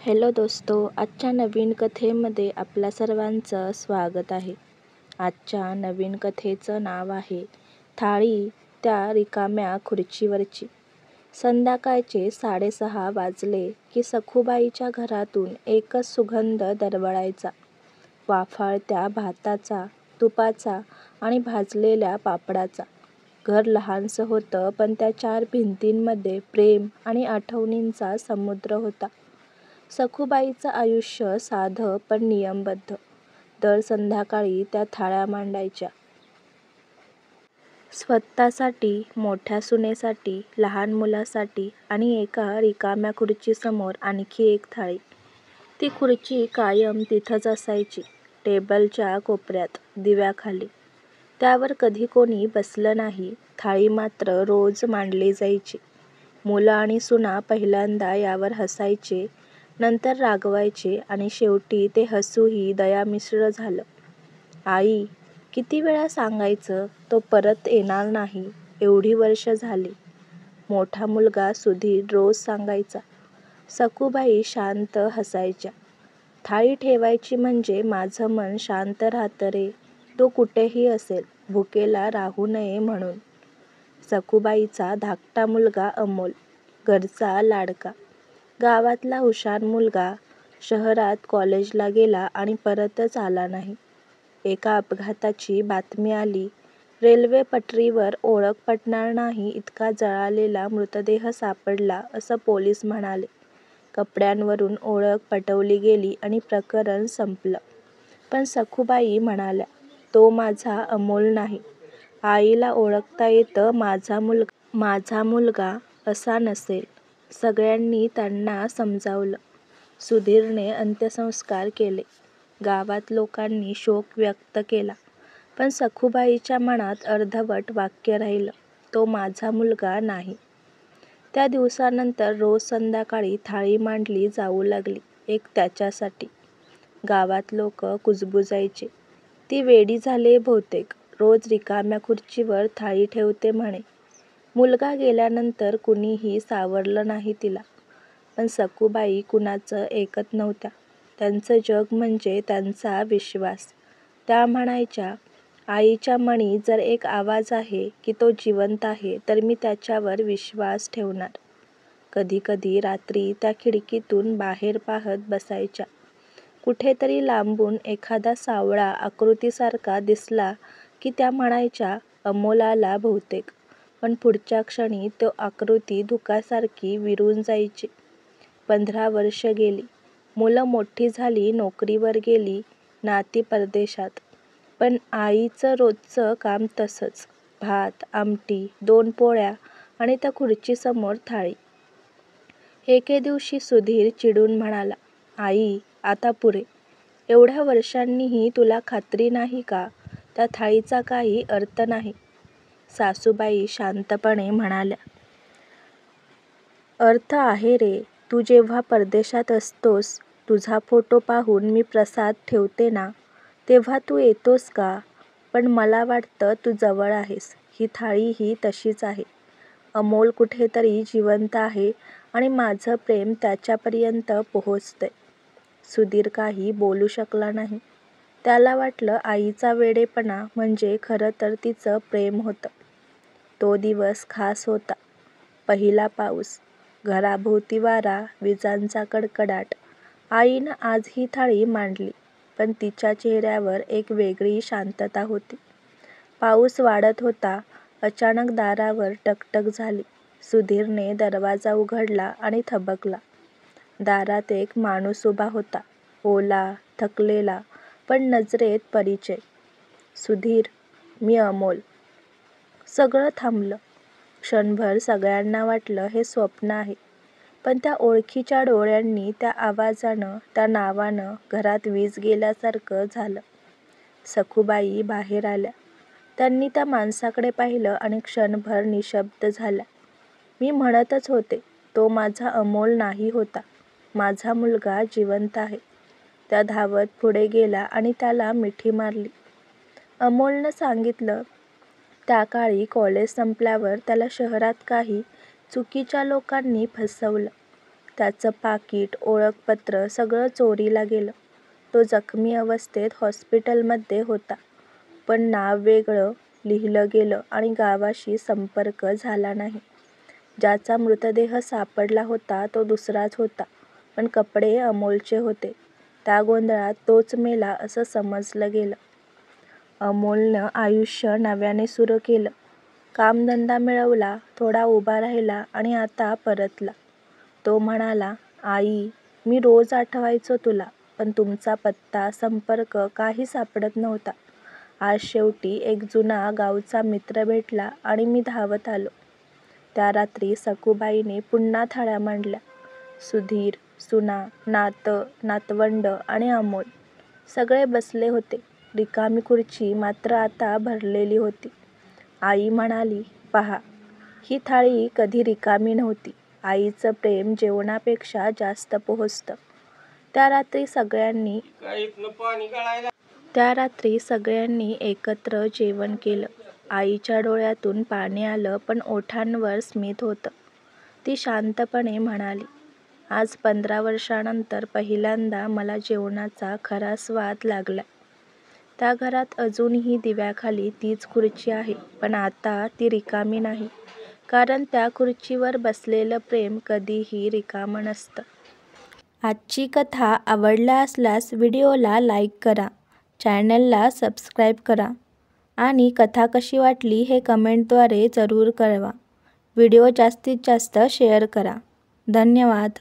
Hello दोस्तो, आजच्या नवीन कथेमध्ये आपल्या सर्वांचं स्वागत आहे. आजच्या नवीन कथेचं नाव आहे थाळी त्या रिकाम्या खुर्चीवरची. संध्याकाळचे 6:30 वाजले की सखूबाईच्या घरातून एकच सुगंध दरवळायचा. वाफाळत्या भाताचा, तुपाचा आणि भाजलेल्या पापडाचा. घर लहानसं होतं, पण त्या 4 भिंतींमध्ये प्रेम आणि आठवणींचा समुद्र होता. सखूबाईचं आयुष्य साधं पण नियमबद्ध. दर संध्याकाळी त्या थाळ्या मांडायच्या. स्वतःसाठी, मोठ्या सुनेसाठी, लहान मुलासाठी आणि एका रिकाम्या खुर्चीसमोर आणखी एक थाळी. ती खुर्ची कायम तिथंच असायची, टेबलच्या कोपऱ्यात, दिव्याखाली. त्यावर कधी कोणी बसलं नाही. थाळी मात्र रोज मांडली जायची. मुलं आणि सुना पहिल्यांदा यावर हसायचे, नंतर रागवायचे आणि शेवटी ते हसूही दयामिश्र झालं. आई, किती वेळा सांगायचं, तो परत येणार नाही. एवढी वर्ष झाली. मोठा मुलगा सुधीर रोज सांगायचा. सखूबाई शांत हसायच्या. थाळी ठेवायची म्हणजे माझं मन शांत राहतं रे. तो कुठेही असेल, भुकेला राहू नये म्हणून. सखूबाईचा धाकटा मुलगा अमोल, घरचा लाडका. गावातला हुशार मुलगा. शहरात कॉलेजला गेला आणि परतच आला नाही. एका अपघाताची बातमी आली. रेल्वे पटरीवर ओळख पटणार नाही इतका जळालेला मृतदेह सापडला असं पोलीस म्हणाले. कपड्यांवरून ओळख पटवली गेली आणि प्रकरण संपलं. पण सखूबाई म्हणाल्या, तो माझा अमोल नाही. आईला ओळखता येतं, माझा मुलगा असा नसेल. सगळ्यांनी त्यांना समजावलं. सुधीरने अंत्यसंस्कार केले. गावात लोकांनी शोक व्यक्त केला. पण सखूबाईच्या मनात अर्धवट वाक्य राहिलं, तो माझा मुलगा नाही. त्या दिवसानंतर रोज संध्याकाळी थाळी मांडली जाऊ लागली, एक त्याच्यासाठी. गावात लोक कुजबुजायचे. ती वेडी झालीये बहुतेक, रोज रिकाम्या खुर्चीवर थाळी ठेवते म्हणे. मुलगा गेल्यानंतर कुणीही सावरलं नाही तिला. पण सखूबाई कुणाचं ऐकत नव्हत्या. त्यांचं जग म्हणजे त्यांचा विश्वास. त्या म्हणायच्या, आईच्या मनी जर एक आवाज आहे की तो जिवंत आहे, तर मी त्याच्यावर विश्वास ठेवणार. कधी-कधी रात्री त्या खिडकीतून बाहेर पाहत बसायच्या. कुठेतरी लांबून एखादा सावळा आकृतीसारखा दिसला की त्या म्हणायच्या, अमोल आला बहुतेक. पण पुढच्या क्षणी तो आकृती धुकासारखी विरून जायची. 15 वर्ष गेली. मुलं मोठी झाली, नोकरीवर गेली, नाती परदेशात. पण आईचं रोजचं काम तसंच. भात, आमटी, 2 पोळ्या आणि त्या खुर्चीसमोर थाळी. एके दिवशी सुधीर चिडून म्हणाला, आई, आता पुरे. एवढ्या वर्षांनीही तुला खात्री नाही का? त्या थाळीचा काही अर्थ नाही. सासूबाई शांतपणे म्हणाल्या, अर्थ आहे रे. तू जेव्हा परदेशात असतोस, तुझा फोटो पाहून मी प्रसाद ठेवते ना, तेव्हा तू येतोस का? पण मला वाटतं तू जवळ आहेस. ही थाळीही तशीच आहे. अमोल कुठेतरी जिवंत आहे आणि माझं प्रेम त्याच्यापर्यंत पोहोचतंय. सुधीर काही बोलू शकला नाही. त्याला वाटलं आईचा वेडेपणा म्हणजे खरं तर तिचं प्रेम होतं. तो दिवस खास होता. पहिला पाऊस, घराभोवती वारा, विजांचा कडकडाट. आईनं आज ही थाळी मांडली, पण तिच्या चेहऱ्यावर एक वेगळी शांतता होती. पाऊस वाढत होता. अचानक दारावर टकटक झाली. सुधीरने दरवाजा उघडला आणि थबकला. दारात एक माणूस उभा होता. ओला, थकलेला, पण नजरेत परिचय. सुधीर, मी अमोल. सगळं थांबलं. क्षणभर सगळ्यांना वाटलं हे स्वप्न आहे. पण त्या ओळखीच्या डोळ्यांनी, त्या आवाजानं, त्या नावानं घरात वीज गेल्यासारखं झालं. सखूबाई बाहेर आल्या. त्यांनी त्या माणसाकडे पाहिलं आणि क्षणभर निशब्द झाल्या. मी म्हणतच होते, तो माझा अमोल नाही होता. माझा मुलगा जिवंत आहे. त्या धावत पुढे गेला आणि त्याला मिठी मारली. अमोलनं सांगितलं, त्या काळी कॉलेज संपल्यावर त्याला शहरात काही चुकीच्या लोकांनी फसवलं. त्याचं पाकीट, ओळखपत्र सगळं चोरीला गेलं. तो जखमी अवस्थेत हॉस्पिटलमध्ये होता, पण नाव वेगळं लिहिलं गेलं आणि गावाशी संपर्क झाला नाही. ज्याचा मृतदेह सापडला होता तो दुसराच होता, पण कपडे अमोलचे होते. त्या गोंधळात तोच मेला असं समजलं गेलं. अमोलनं आयुष्य नव्याने सुरू केलं. कामधंदा मिळवला, थोडा उभा राहिला आणि आता परतला. तो म्हणाला, आई, मी रोज आठवायचो तुला, पण तुमचा पत्ता, संपर्क काही सापडत नव्हता. आज शेवटी एक जुना गावचा मित्र भेटला आणि मी धावत आलो. त्या रात्री सखूबाईने पुन्हा थाळ्या मांडल्या. सुधीर, सुना, नातं, नातवंड आणि अमोल सगळे बसले होते. रिकामी खुर्ची मात्र आता भरलेली होती. आई म्हणाली, पहा, ही थाळी कधी रिकामी नव्हती. आईचं प्रेम जेवणापेक्षा जास्त पोहोचतं. त्या रात्री सगळ्यांनी एकत्र जेवण केलं. आईच्या डोळ्यातून पाणी आलं, पण ओठांवर स्मित होतं. ती शांतपणे म्हणाली, आज 15 वर्षांनंतर पहिल्यांदा मला जेवणाचा खरा स्वाद लागलाय. त्या घरात अजूनही दिव्याखाली तीच खुर्ची आहे, पण आता ती रिकामी नाही, कारण त्या खुर्चीवर बसलेलं प्रेम कधीही रिकामं नसतं. आजची कथा आवडला असल्यास व्हिडिओला लाईक करा, चॅनलला सबस्क्राईब करा आणि कथा कशी वाटली हे कमेंटद्वारे जरूर कळवा. व्हिडिओ जास्तीत जास्त शेअर करा. धन्यवाद.